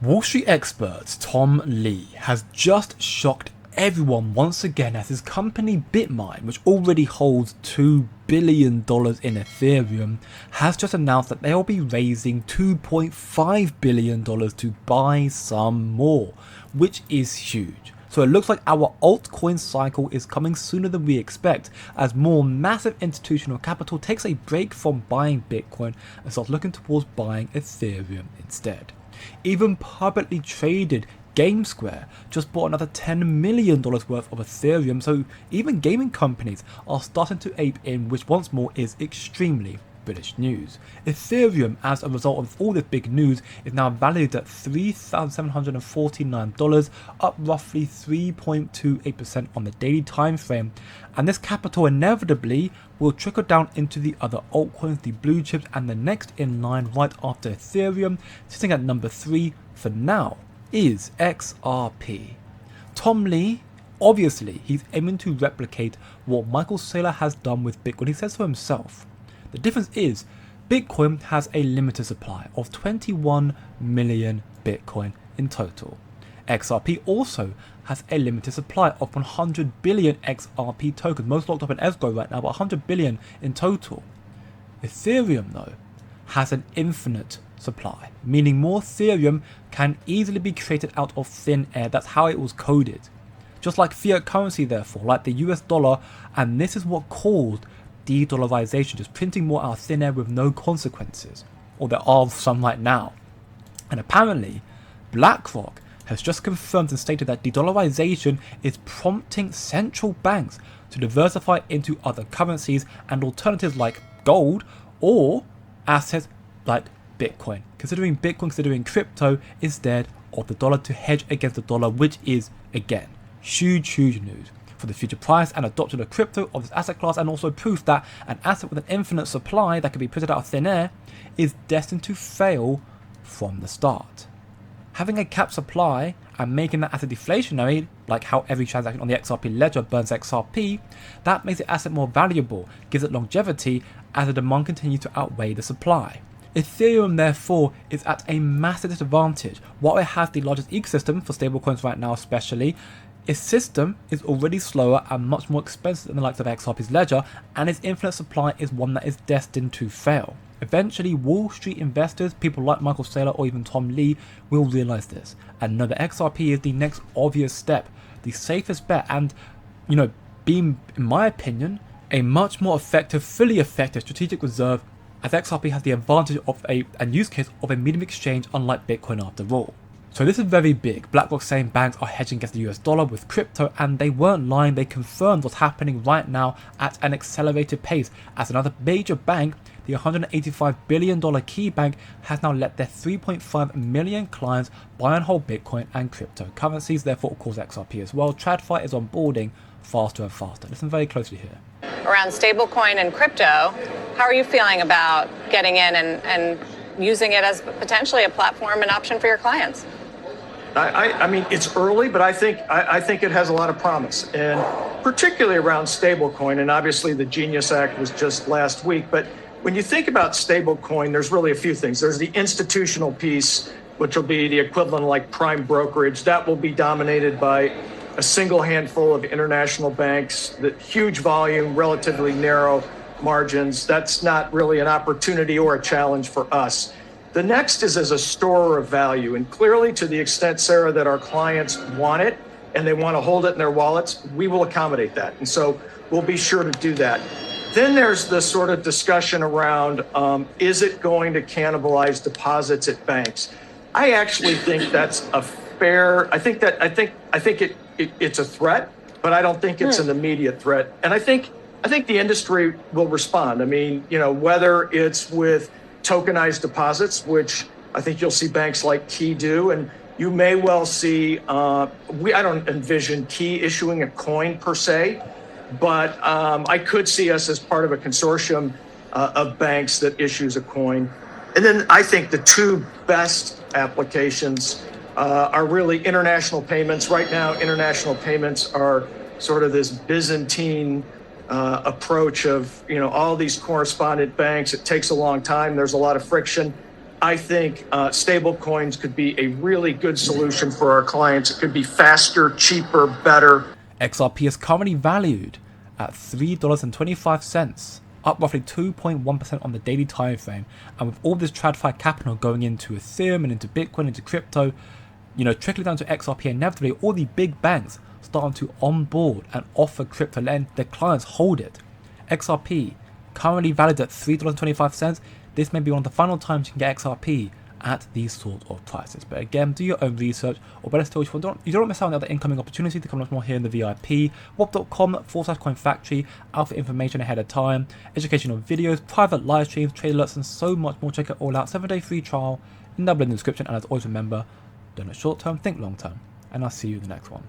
Wall Street expert Tom Lee has just shocked everyone once again as his company BitMine, which already holds $2 billion in Ethereum, has just announced that they'll be raising $2.5 billion to buy some more, which is huge. So it looks like our altcoin cycle is coming sooner than we expect, as more massive institutional capital takes a break from buying Bitcoin and starts looking towards buying Ethereum instead. Even publicly traded GameSquare just bought another $10 million worth of Ethereum, so even gaming companies are starting to ape in, which once more is extremely bullish news. Ethereum, as a result of all this big news, is now valued at $3,749, up roughly 3.28% on the daily time frame, and this capital inevitably will trickle down into the other altcoins, the blue chips, and the next in line right after Ethereum, sitting at number 3 for now, is XRP. Tom Lee, obviously, he's aiming to replicate what Michael Saylor has done with Bitcoin. He says so himself. The difference is, Bitcoin has a limited supply of 21 million Bitcoin in total. XRP also has a limited supply of 100 billion XRP tokens, most locked up in escrow right now, but 100 billion in total. Ethereum, though, has an infinite supply, meaning more Ethereum can easily be created out of thin air. That's how it was coded. Just like fiat currency, therefore, like the US dollar, and this is what caused de-dollarization, just printing more out of thin air with no consequences, or there are some right now. And apparently, Blackrock has just confirmed and stated that de-dollarization is prompting central banks to diversify into other currencies and alternatives like gold or assets like Bitcoin, considering crypto instead of the dollar to hedge against the dollar, which is, again, huge news for the future price and adoption of crypto of this asset class, and also proof that an asset with an infinite supply that can be printed out of thin air is destined to fail from the start. Having a capped supply and making that asset deflationary, like how every transaction on the XRP ledger burns XRP, that makes the asset more valuable, gives it longevity as the demand continues to outweigh the supply. Ethereum, therefore, is at a massive disadvantage. While it has the largest ecosystem for stablecoins right now especially, its system is already slower and much more expensive than the likes of XRP's ledger, and its infinite supply is one that is destined to fail. Eventually, Wall Street investors, people like Michael Saylor or even Tom Lee, will realize this and know that XRP is the next obvious step, the safest bet, and, being, in my opinion, a much more effective, fully effective strategic reserve, as XRP has the advantage of a use case of a medium exchange, unlike Bitcoin after all. So this is very big. Blackrock saying banks are hedging against the US dollar with crypto, and they weren't lying. They confirmed what's happening right now at an accelerated pace, as another major bank, the $185 billion key bank, has now let their 3.5 million clients buy and hold Bitcoin and cryptocurrencies, therefore of course XRP as well. TradFi is onboarding faster and faster. Listen very closely here. Around stablecoin and crypto, how are you feeling about getting in and using it as potentially a platform and option for your clients? I mean, it's early, but I think it has a lot of promise, and particularly around stablecoin. And obviously, the Genius Act was just last week. But when you think about stablecoin, there's really a few things. There's the institutional piece, which will be the equivalent of like prime brokerage. That will be dominated by a single handful of international banks. The huge volume, relatively narrow margins. That's not really an opportunity or a challenge for us. The next is as a storer of value, and clearly to the extent, Sarah, that our clients want it and they want to hold it in their wallets, we will accommodate that. And so we'll be sure to do that. Then there's the sort of discussion around, is it going to cannibalize deposits at banks? I actually think that's a fair, I think it's a threat, but I don't think it's an immediate threat. And I think the industry will respond. I mean, whether it's with tokenized deposits, which I think you'll see banks like Key do, and you may well see, I don't envision Key issuing a coin per se, but I could see us as part of a consortium of banks that issues a coin. And then I think the two best applications are really international payments. Right now, international payments are sort of this Byzantine approach of all these correspondent banks. It takes a long time. There's a lot of friction. I think stable coins could be a really good solution for our clients. It could be faster, cheaper, better. XRP is currently valued at $3.25, up roughly 2.1% on the daily time frame. And with all this TradFi capital going into Ethereum and into Bitcoin, into crypto, trickling down to XRP, inevitably all the big banks starting to onboard and offer crypto, letting their clients hold it. XRP currently valued at $3.25. This may be one of the final times you can get XRP at these sort of prices. But again, do your own research, or better still, you don't miss out on the other incoming opportunity to come much more here in the VIP. Wop.com/coinfactory, alpha information ahead of time, educational videos, private live streams, trade alerts, and so much more. Check it all out. 7-day free trial, in the description. And as always, remember, don't look short term, think long term. And I'll see you in the next one.